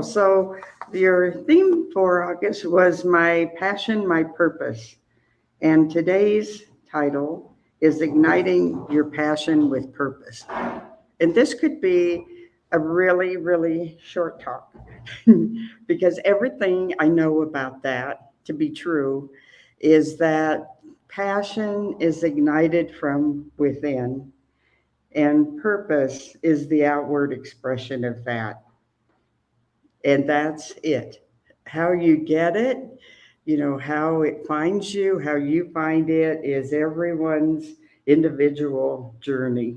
So your theme for August was My Passion, My Purpose. And today's title is Igniting Your Passion with Purpose. And this could be a really, really short talk because everything I know about that to be true is that passion is ignited from within, and purpose is the outward expression of that. And that's it. How you get it, how it finds you, how you find it is everyone's individual journey.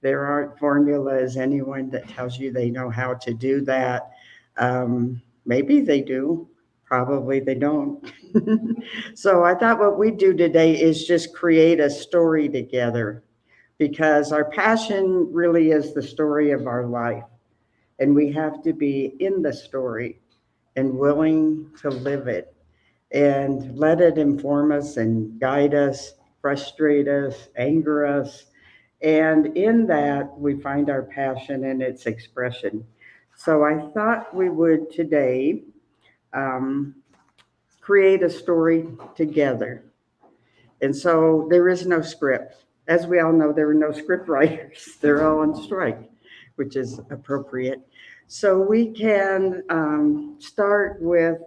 There aren't formulas. Anyone that tells you they know how to do that, maybe they do, probably they don't. So I thought what we do today is just create a story together because our passion really is the story of our life. And we have to be in the story and willing to live it and let it inform us and guide us, frustrate us, anger us. And in that, we find our passion and its expression. So I thought we would today um, create a story together. And so there is no script. As we all know, there are no script writers. They're all on strike, which is appropriate. So we can start with,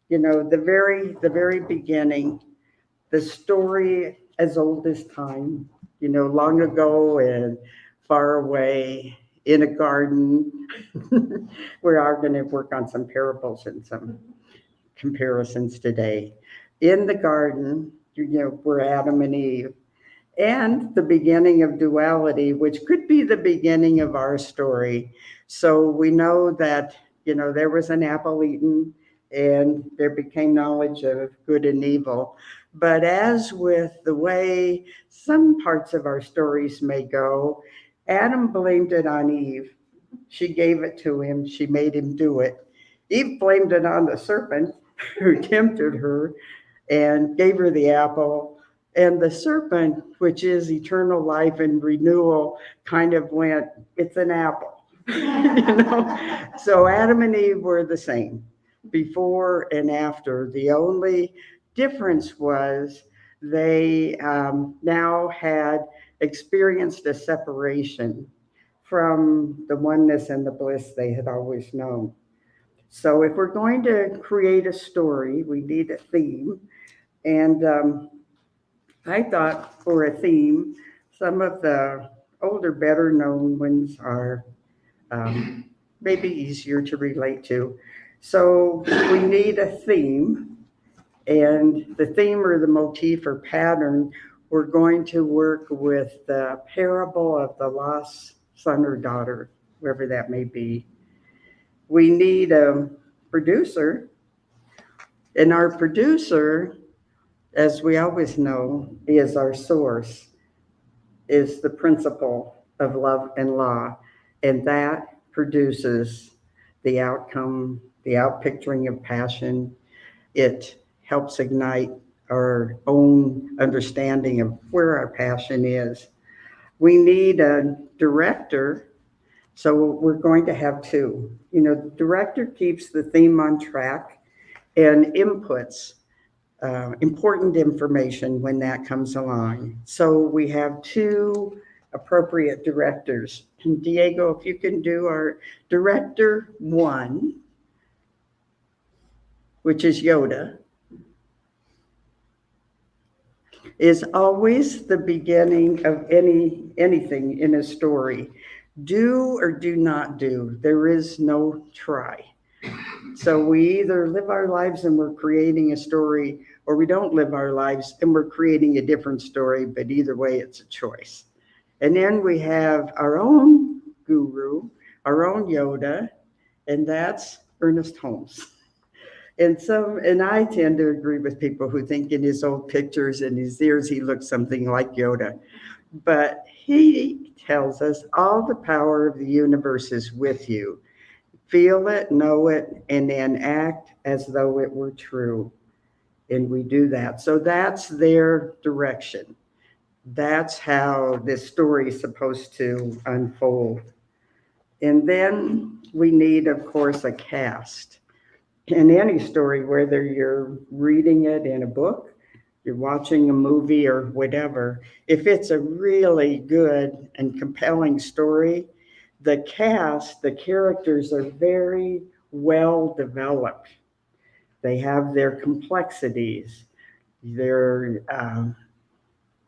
the very beginning, the story as old as time, long ago and far away in a garden. We are going to work on some parables and some comparisons today. In the garden, were Adam and Eve, and the beginning of duality, which could be the beginning of our story. So we know that, there was an apple eaten and there became knowledge of good and evil. But as with the way some parts of our stories may go, Adam blamed it on Eve. She gave it to him. She made him do it. Eve blamed it on the serpent who tempted her and gave her the apple. And the serpent, which is eternal life and renewal, kind of went, it's an apple. So Adam and Eve were the same before and after. The only difference was they now had experienced a separation from the oneness and the bliss they had always known. So if we're going to create a story, we need a theme. And I thought for a theme, some of the older, better known ones are maybe easier to relate to. So we need a theme, and the theme or the motif or pattern, we're going to work with the parable of the lost son or daughter, whoever that may be. We need a producer, and our producer, as we always know, is our source, is the principle of love and law, and that produces the outcome, the outpicturing of passion. It helps ignite our own understanding of where our passion is. We need a director, so we're going to have two. The director keeps the theme on track and inputs important information when that comes along. So we have two appropriate directors. And Diego, if you can do our director one, which is Yoda, is always the beginning of anything in a story. Do or do not do. There is no try. So we either live our lives and we're creating a story, or we don't live our lives and we're creating a different story, but either way, it's a choice. And then we have our own guru, our own Yoda, and that's Ernest Holmes. And I tend to agree with people who think in his old pictures and his ears, he looks something like Yoda. But he tells us all the power of the universe is with you. Feel it, know it, and then act as though it were true. And we do that. So that's their direction. That's how this story is supposed to unfold. And then we need, of course, a cast. In any story, whether you're reading it in a book, you're watching a movie, or whatever, if it's a really good and compelling story, the cast, the characters are very well developed. They have their complexities, their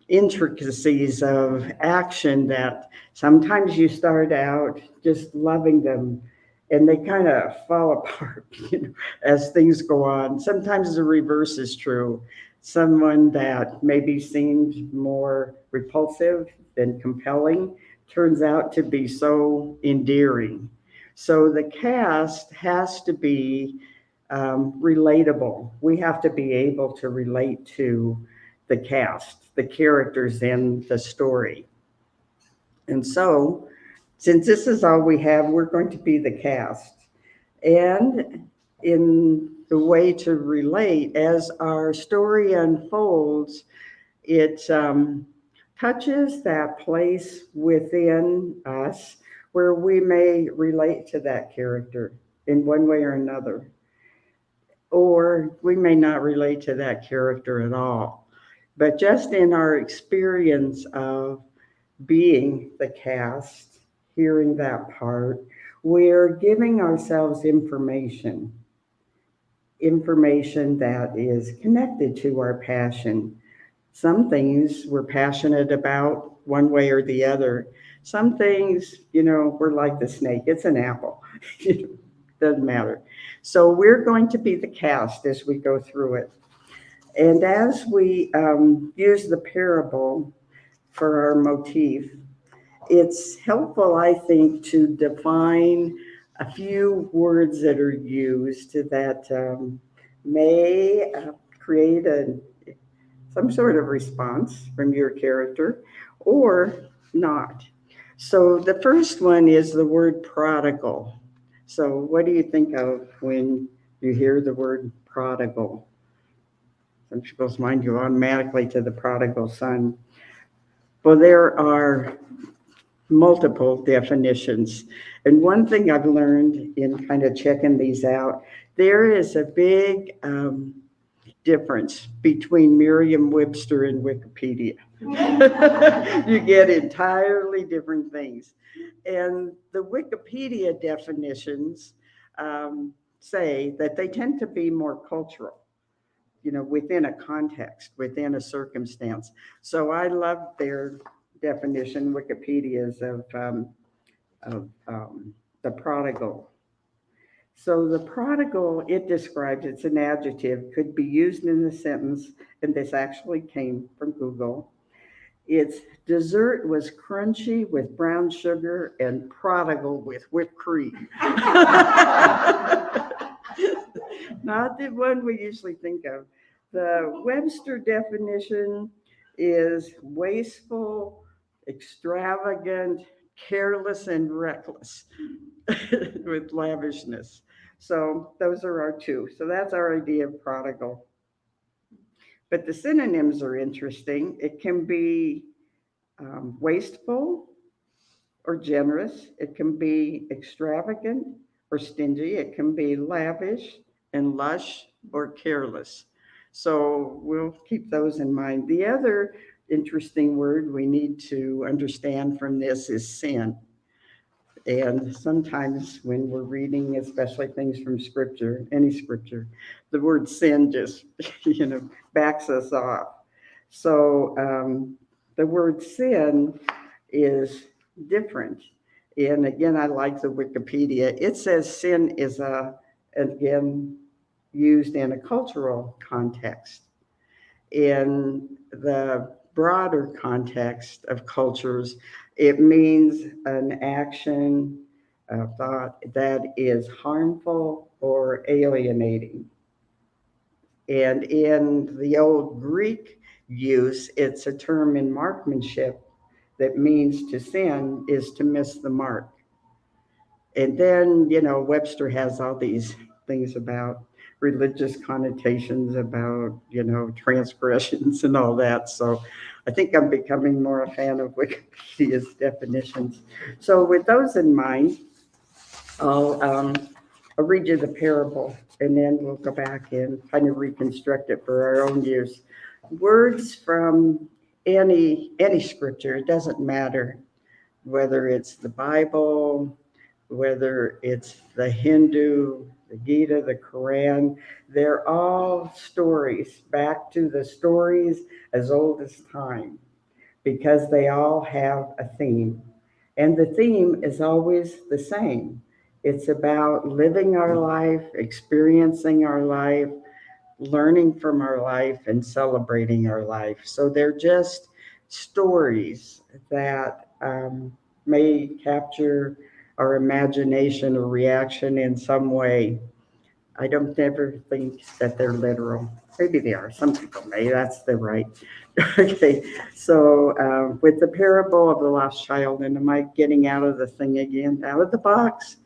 intricacies of action that sometimes you start out just loving them and they kind of fall apart, as things go on. Sometimes the reverse is true. Someone that maybe seems more repulsive than compelling turns out to be so endearing. So the cast has to be relatable. We have to be able to relate to the cast, the characters in the story. And so, since this is all we have, we're going to be the cast. And in the way to relate, as our story unfolds, it touches that place within us where we may relate to that character in one way or another, or we may not relate to that character at all. But just in our experience of being the cast, hearing that part, we're giving ourselves information that is connected to our passion. Some things we're passionate about one way or the other. Some things, we're like the snake, it's an apple. Doesn't matter. So we're going to be the cast as we go through it. And as we use the parable for our motif, it's helpful, I think, to define a few words that are used that may create some sort of response from your character or not. So the first one is the word prodigal. So what do you think of when you hear the word prodigal? Some people's mind go automatically to the prodigal son. Well, there are multiple definitions. And one thing I've learned in kind of checking these out, there is a big difference between Merriam-Webster and Wikipedia. You get entirely different things. And the Wikipedia definitions say that they tend to be more cultural, within a context, within a circumstance. So I love their definition, Wikipedia's of the prodigal. So the prodigal, it describes, it's an adjective, could be used in a sentence, and this actually came from Google. Its dessert was crunchy with brown sugar and prodigal with whipped cream. Not the one we usually think of. The Webster definition is wasteful, extravagant, careless, and reckless with lavishness. So those are our two. So that's our idea of prodigal. But the synonyms are interesting. It can be wasteful or generous. It can be extravagant or stingy. It can be lavish and lush or careless. So we'll keep those in mind. The other interesting word we need to understand from this is sin. And sometimes when we're reading, especially things from scripture, any scripture, the word sin just, backs us off. So the word sin is different. And again, I like the Wikipedia. It says sin is again, used in a cultural context. In the broader context of cultures, it means an action, a thought that is harmful or alienating. And in the old Greek use, it's a term in marksmanship that means to sin is to miss the mark. And then, Webster has all these things about religious connotations, about, transgressions and all that. So I think I'm becoming more a fan of Wikipedia's definitions. So with those in mind, I'll, um, I'll read you the parable and then we'll go back and kind of reconstruct it for our own use. Words from any scripture, it doesn't matter whether it's the Bible, whether it's the Hindu, the Gita, the Quran, they're all stories, back to the stories as old as time, because they all have a theme. And the theme is always the same. It's about living our life, experiencing our life, learning from our life, and celebrating our life. So they're just stories that may capture our imagination or reaction in some way. I don't ever think that they're literal. Maybe they are. Some people may. That's the right. Okay. So with the parable of the lost child, and am I getting out of the thing again? Out of the box?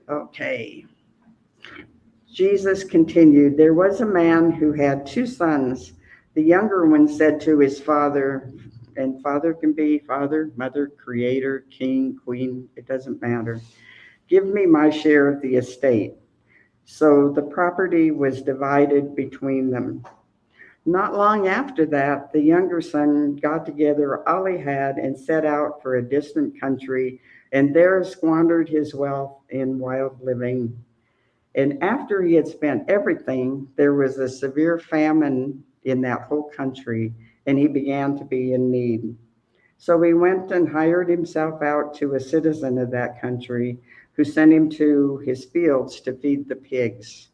Okay. Jesus continued, there was a man who had two sons. The younger one said to his father, and father can be father, mother, creator, king, queen, it doesn't matter. Give me my share of the estate. So the property was divided between them. Not long after that, the younger son got together all he had and set out for a distant country, and there squandered his wealth in wild living. And after he had spent everything, there was a severe famine in that whole country, and he began to be in need. So he went and hired himself out to a citizen of that country who sent him to his fields to feed the pigs.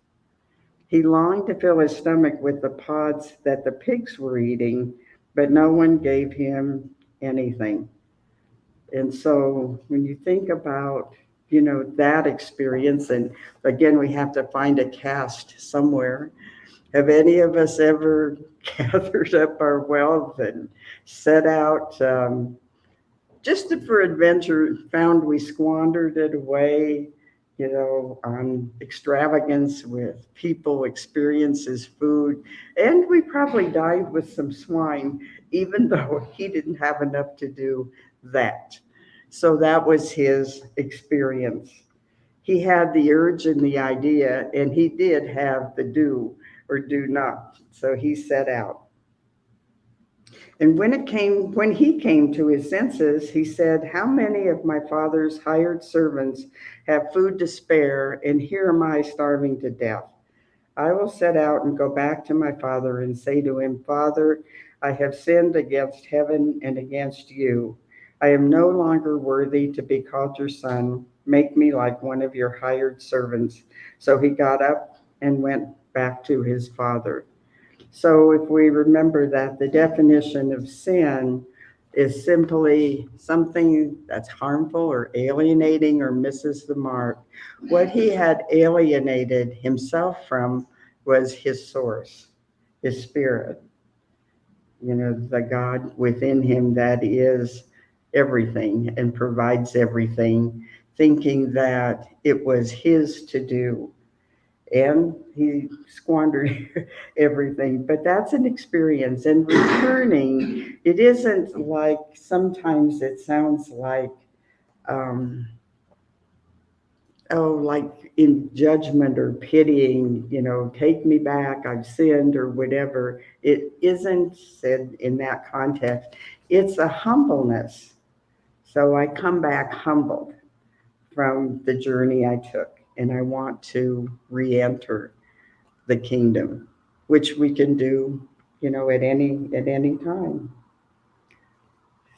He longed to fill his stomach with the pods that the pigs were eating, but no one gave him anything. And so when you think about, that experience, and again, we have to find a cast somewhere. Have any of us ever gathered up our wealth and set out just for adventure, found we squandered it away, on extravagance with people, experiences, food, and we probably died with some swine, even though he didn't have enough to do that. So that was his experience. He had the urge and the idea, and he did have the do or do not. So he set out. And when he came to his senses, he said, how many of my father's hired servants have food to spare, and here am I starving to death? I will set out and go back to my father and say to him, Father, I have sinned against heaven and against you. I am no longer worthy to be called your son. Make me like one of your hired servants. So he got up and went back to his father. So if we remember that the definition of sin is simply something that's harmful or alienating or misses the mark, what he had alienated himself from was his source, his spirit, the God within him that is everything and provides everything, thinking that it was his to do, and he squandered everything. But that's an experience. And returning, it isn't like, sometimes it sounds like, um, like in judgment or pitying, take me back, I've sinned or whatever. It isn't said in that context. It's a humbleness. So I come back humbled from the journey I took, and I want to re-enter the kingdom, which we can do, at any time.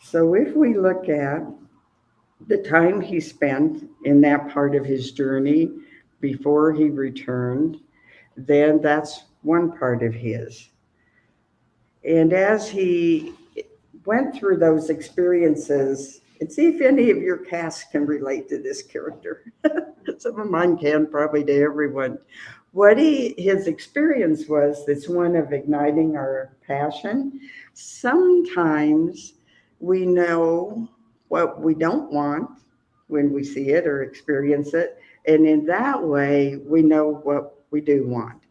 So if we look at the time he spent in that part of his journey before he returned, then that's one part of his. And as he went through those experiences, and see if any of your cast can relate to this character. Some of mine can, probably to everyone. What his experience was, that's one of igniting our passion. Sometimes we know what we don't want when we see it or experience it, and in that way we know what we do want.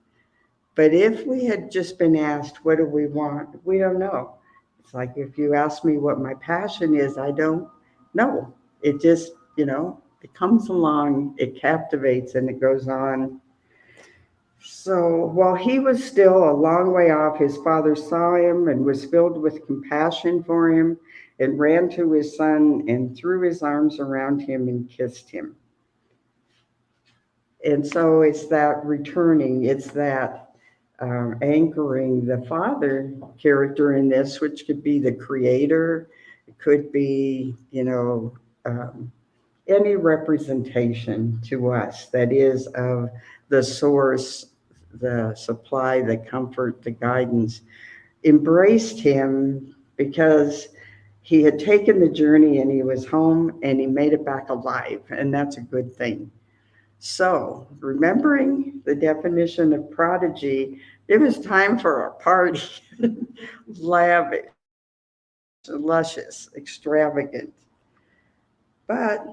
But if we had just been asked, what do we want? We don't know. It's like if you ask me what my passion is, I don't know. It just, It comes along, it captivates, and it goes on. So while he was still a long way off, his father saw him and was filled with compassion for him and ran to his son and threw his arms around him and kissed him. And so it's that returning, it's that anchoring the father character in this, which could be the creator, it could be, any representation to us that is of the source, the supply, the comfort, the guidance, embraced him because he had taken the journey and he was home and he made it back alive. And that's a good thing. So, remembering the definition of prodigy, it was time for a party. Lavish, luscious, extravagant. But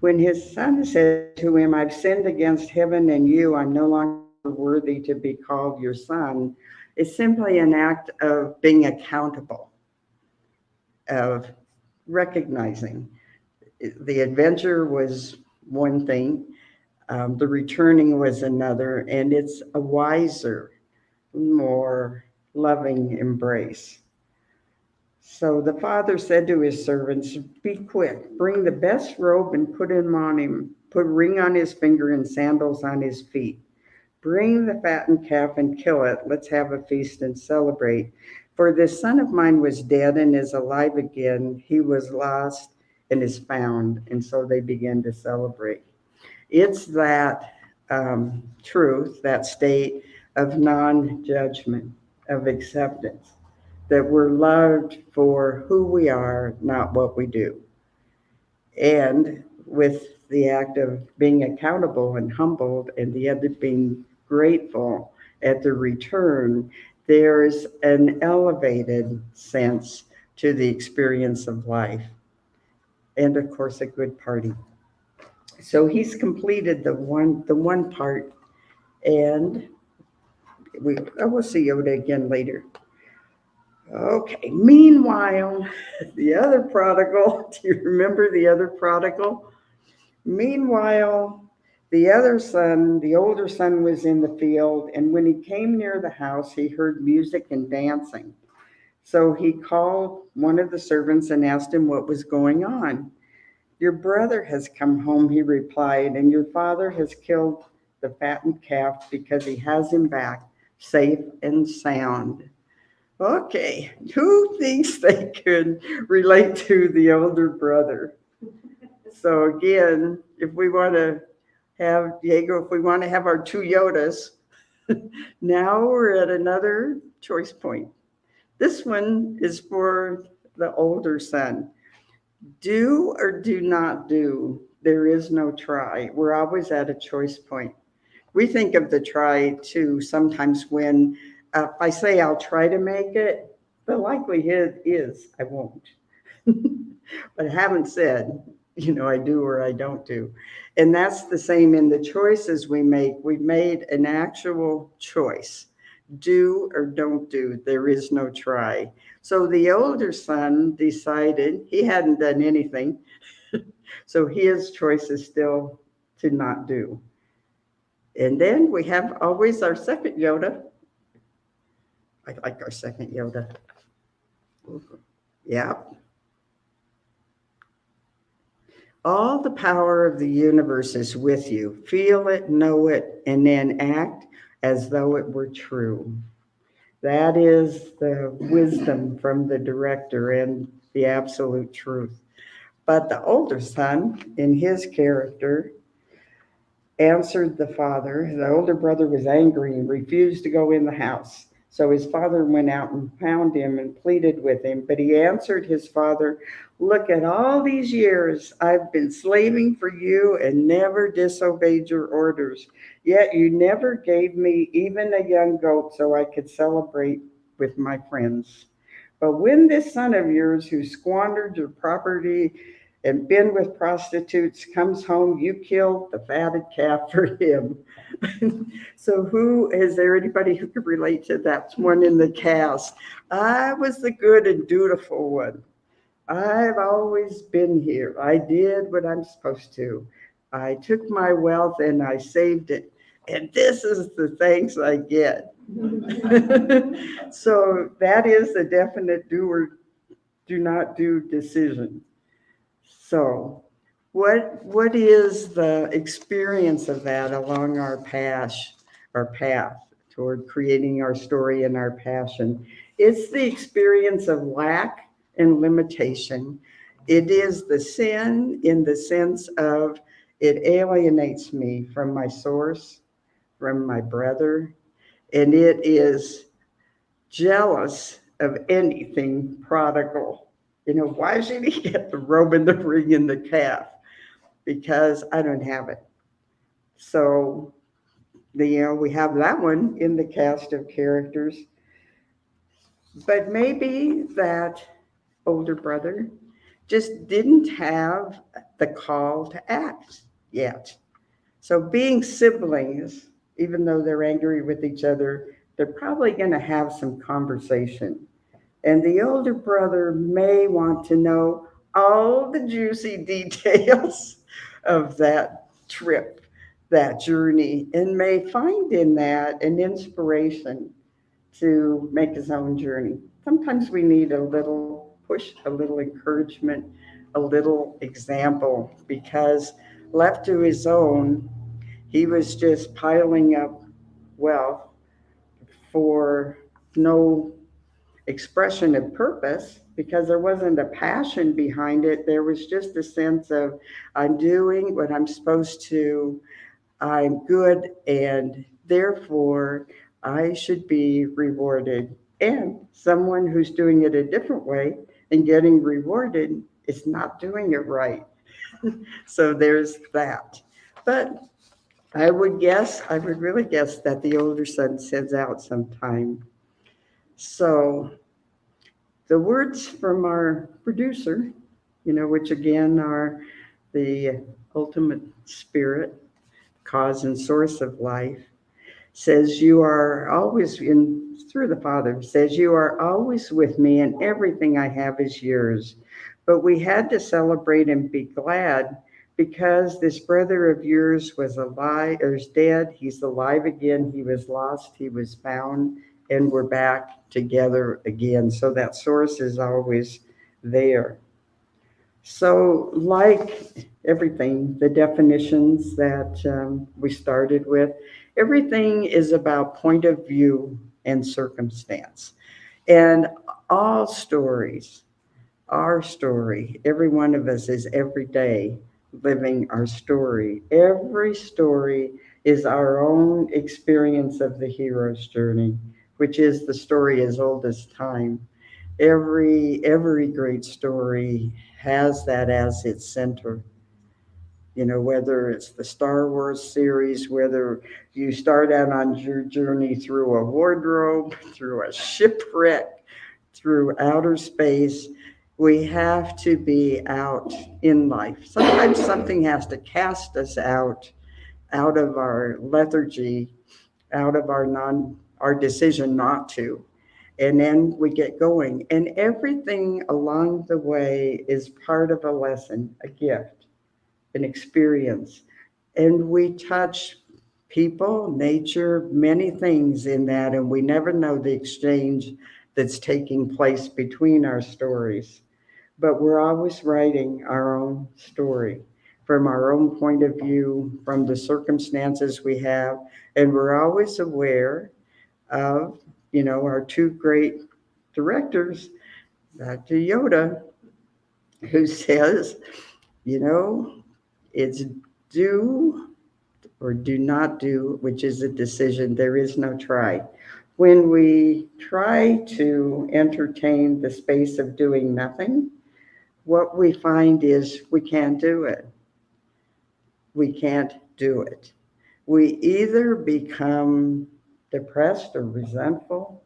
when his son said to him, I've sinned against heaven and you, I'm no longer worthy to be called your son, it's simply an act of being accountable, of recognizing. The adventure was one thing, the returning was another, and it's a wiser, more loving embrace. So the father said to his servants, be quick, bring the best robe and put him on him, put a ring on his finger and sandals on his feet. Bring the fattened calf and kill it. Let's have a feast and celebrate. For this son of mine was dead and is alive again. He was lost and is found. And so they began to celebrate. It's that truth, that state of non-judgment, of acceptance, that we're loved for who we are, not what we do. And with the act of being accountable and humbled, and the other being grateful at the return, there's an elevated sense to the experience of life. And of course, a good party. So he's completed the one part, and we'll see Yoda again later. Okay, meanwhile, the other prodigal, do you remember the other prodigal? Meanwhile, the other son, the older son, was in the field, and when he came near the house, he heard music and dancing. So he called one of the servants and asked him what was going on. Your brother has come home, he replied, and your father has killed the fattened calf because he has him back safe and sound. Okay, who thinks they could relate to the older brother? So again, if we want to have Diego, if we want to have our two Yodas, now we're at another choice point. This one is for the older son. Do or do not do. There is no try. We're always at a choice point. We think of the try too sometimes when I say I'll try to make it, the likelihood is I won't. But I haven't said, I do or I don't do. And that's the same in the choices we make. We've made an actual choice. Do or don't do. There is no try. So the older son decided he hadn't done anything. So his choice is still to not do. And then we have always our second Yoda. I like our second Yoda. Yeah. All the power of the universe is with you. Feel it, know it, and then act as though it were true. That is the wisdom from the director and the absolute truth. But the older son, in his character, answered the father. The older brother was angry and refused to go in the house. So his father went out and found him and pleaded with him. But he answered his father, look, at all these years I've been slaving for you and never disobeyed your orders. Yet you never gave me even a young goat so I could celebrate with my friends. But when this son of yours who squandered your property and been with prostitutes comes home, you killed the fatted calf for him. So is there anybody who could relate to that one in the cast? I was the good and dutiful one. I've always been here. I did what I'm supposed to. I took my wealth and I saved it. And this is the thanks I get. So that is a definite do or do not do decision. So what is the experience of that along our path toward creating our story and our passion? It's the experience of lack and limitation. It is the sin in the sense of it alienates me from my source, from my brother, and it is jealous of anything prodigal. Why should he get the robe and the ring and the calf? Because I don't have it. So, we have that one in the cast of characters. But maybe that older brother just didn't have the call to act yet. So, being siblings, even though they're angry with each other, they're probably going to have some conversation. And the older brother may want to know all the juicy details of that trip, that journey, and may find in that an inspiration to make his own journey. Sometimes we need a little push, a little encouragement, a little example, because left to his own, he was just piling up wealth for no expression of purpose, because there wasn't a passion behind it. There was just a sense of, I'm doing what I'm supposed to, I'm good, and therefore I should be rewarded. And someone who's doing it a different way and getting rewarded is not doing it right. So there's that. But I would really guess that the older son sends out sometime. So the words from our producer, which again are the ultimate spirit, cause and source of life, says you are always through the Father, says you are always with me and everything I have is yours. But we had to celebrate and be glad because this brother of yours was alive or is dead. He's alive again. He was lost. He was found, and we're back together again. So that source is always there. So, like everything, the definitions that we started with, everything is about point of view and circumstance. And all stories, our story, every one of us is every day living our story. Every story is our own experience of the hero's journey, which is the story as old as time. Every great story has that as its center. Whether it's the Star Wars series, whether you start out on your journey through a wardrobe, through a shipwreck, through outer space, we have to be out in life. Sometimes something has to cast us out of our lethargy, out of our decision not to. And then we get going. And everything along the way is part of a lesson, a gift, an experience. And we touch people, nature, many things in that, and we never know the exchange that's taking place between our stories. But we're always writing our own story from our own point of view, from the circumstances we have, and we're always aware of, our two great directors, Dr. Yoda, who says, it's do or do not do, which is a decision. There is no try. When we try to entertain the space of doing nothing, what we find is we can't do it. We can't do it. We either become depressed or resentful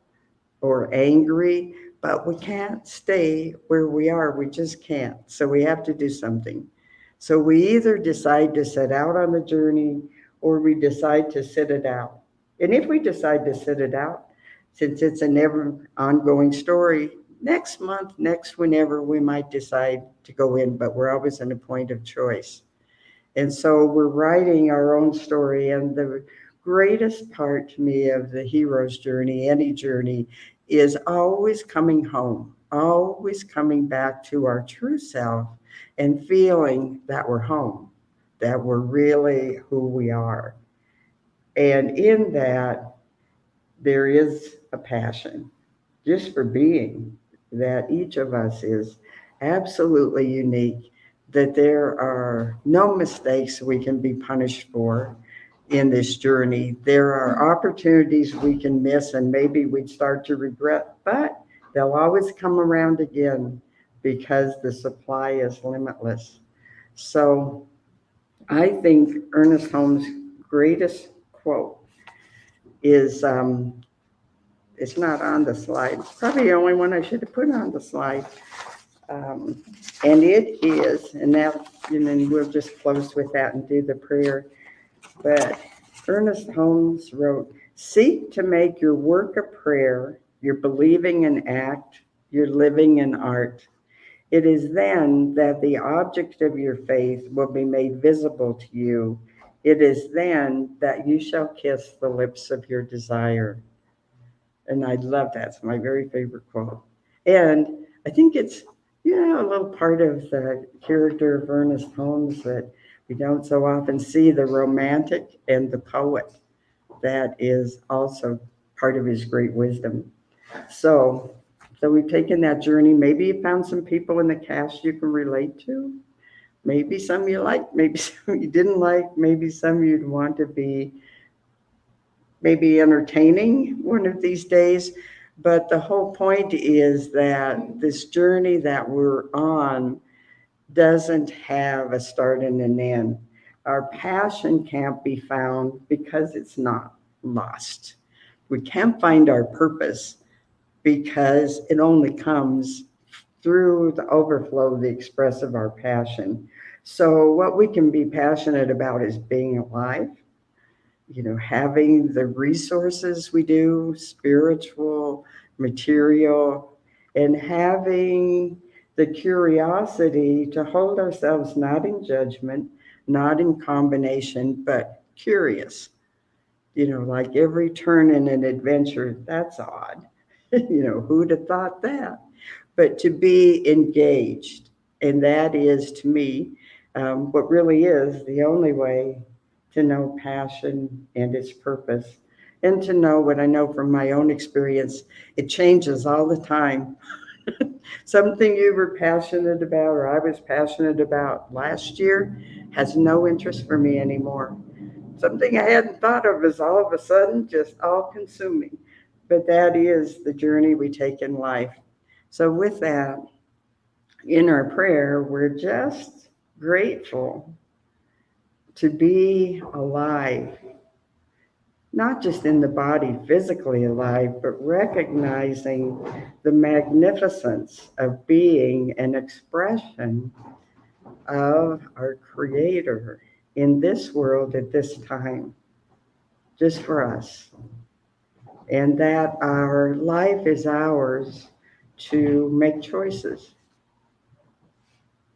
or angry, but we can't stay where we are. We just can't. So we have to do something. So we either decide to set out on the journey or we decide to sit it out. And if we decide to sit it out, since it's a never ongoing story, next month, next whenever we might decide to go in, but we're always in a point of choice. And so we're writing our own story. And the greatest part to me of the hero's journey, any journey, is always coming home, always coming back to our true self and feeling that we're home, that we're really who we are. And in that, there is a passion just for being, that each of us is absolutely unique, that there are no mistakes we can be punished for in this journey. There are opportunities we can miss and maybe we'd start to regret, but they'll always come around again because the supply is limitless. So I think Ernest Holmes' greatest quote is it's not on the slide. It's probably the only one I should have put on the slide. And it is, and now, and then we'll just close with that and do the prayer. But Ernest Holmes wrote, "Seek to make your work a prayer, your believing an act, your living an art. It is then that the object of your faith will be made visible to you. It is then that you shall kiss the lips of your desire." And I love that. It's my very favorite quote. And I think it's, a little part of the character of Ernest Holmes that we don't so often see, the romantic and the poet. That is also part of his great wisdom. So we've taken that journey. Maybe you found some people in the cast you can relate to. Maybe some you liked, maybe some you didn't like, maybe some you'd want to be maybe entertaining one of these days. But the whole point is that this journey that we're on doesn't have a start and an end. Our passion can't be found because it's not lost. We can't find our purpose because it only comes through the overflow, the express of our passion. So what we can be passionate about is being alive, having the resources we do, spiritual, material, and having the curiosity to hold ourselves not in judgment, not in combination, but curious. Like every turn in an adventure, that's odd. Who'd have thought that? But to be engaged, and that is to me what really is the only way to know passion and its purpose, and to know what I know from my own experience. It changes all the time. Something you were passionate about, or I was passionate about last year, has no interest for me anymore. Something I hadn't thought of is all of a sudden just all consuming. But that is the journey we take in life. So with that, in our prayer, we're just grateful to be alive, not just in the body, physically alive, but recognizing the magnificence of being an expression of our Creator in this world at this time, just for us. And that our life is ours to make choices.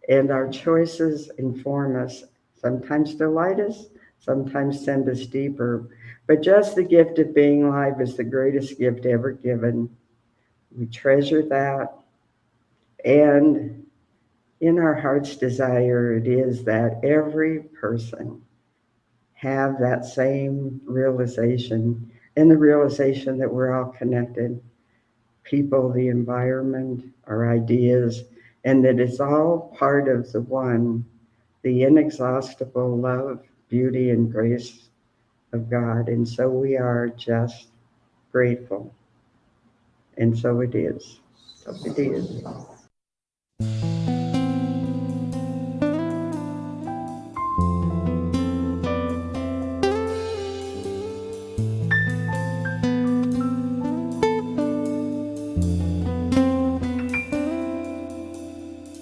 And our choices inform us. Sometimes delight us, sometimes send us deeper. But just the gift of being alive is the greatest gift ever given. We treasure that. And in our heart's desire, it is that every person have that same realization, and the realization that we're all connected. People, the environment, our ideas, and that it's all part of the one, the inexhaustible love, beauty, and grace of God. And so we are just grateful. And so it is. So it is.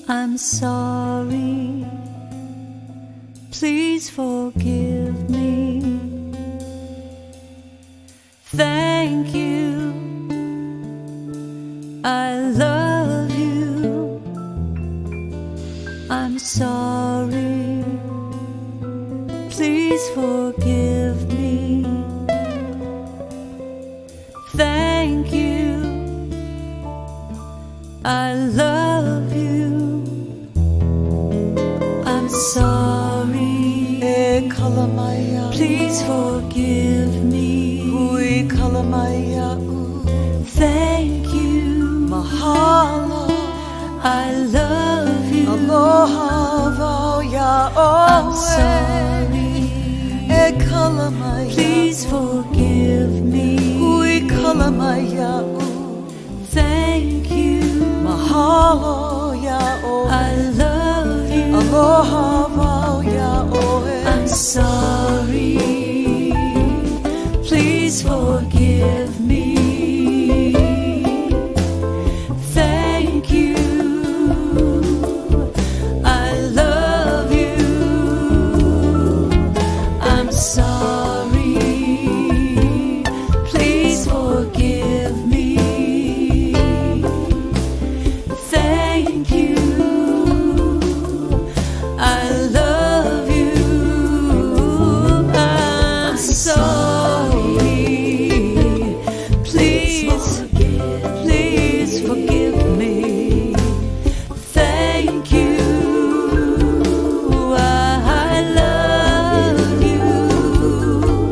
I'm sorry, please forgive me. Thank you, I love please forgive me. Thank you, I love you. I'm sorry, please forgive me. Thank you, Mahalo, I love you. aloha, I'm sorry, please forgive me. Thank you, Mahalo, I love you. aloha, I'm sorry, please forgive me. Thank you, I love you. I'm sorry, please forgive me. Thank you, I love you. I'm sorry, please forgive me. Thank you, I love you.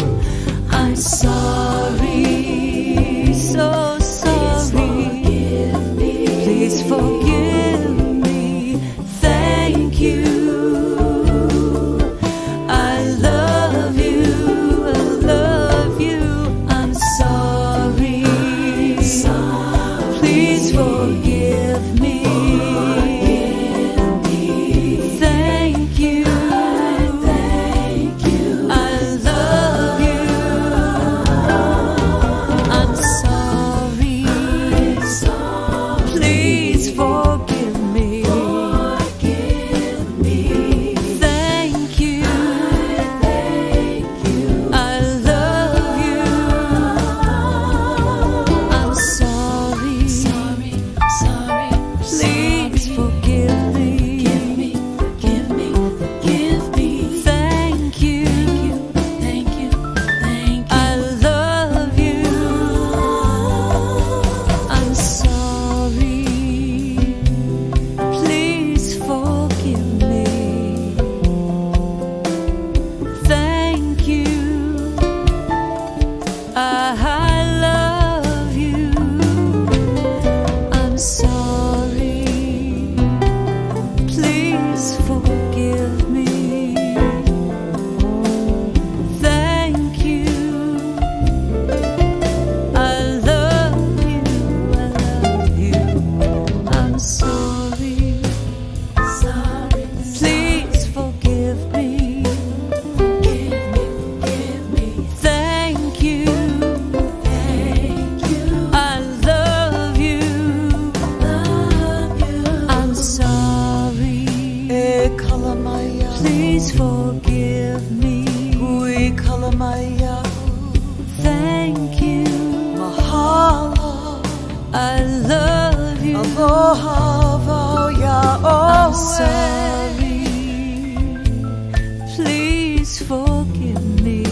I'm sorry, so sorry. Please forgive me. Thank you, I love you. I love you. I'm sorry. Please forgive me. Thank you. I love you. I'm sorry. Please forgive me. Thank you. I love you. I'm sorry. Please forgive me. Thank you. I love you. I'm sorry. Please forgive me. Thank you. I love you. I'm sorry. Please forgive me. Thank you. I love you. I'm sorry. Please forgive me. Thank you. I love you. I'm sorry. Please forgive me. Thank you. Mahalo, I love you. aloha, I'm sorry. Please forgive me.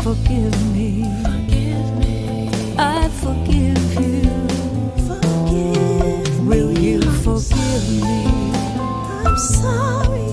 Forgive me. I forgive you. Will you forgive me? I'm sorry.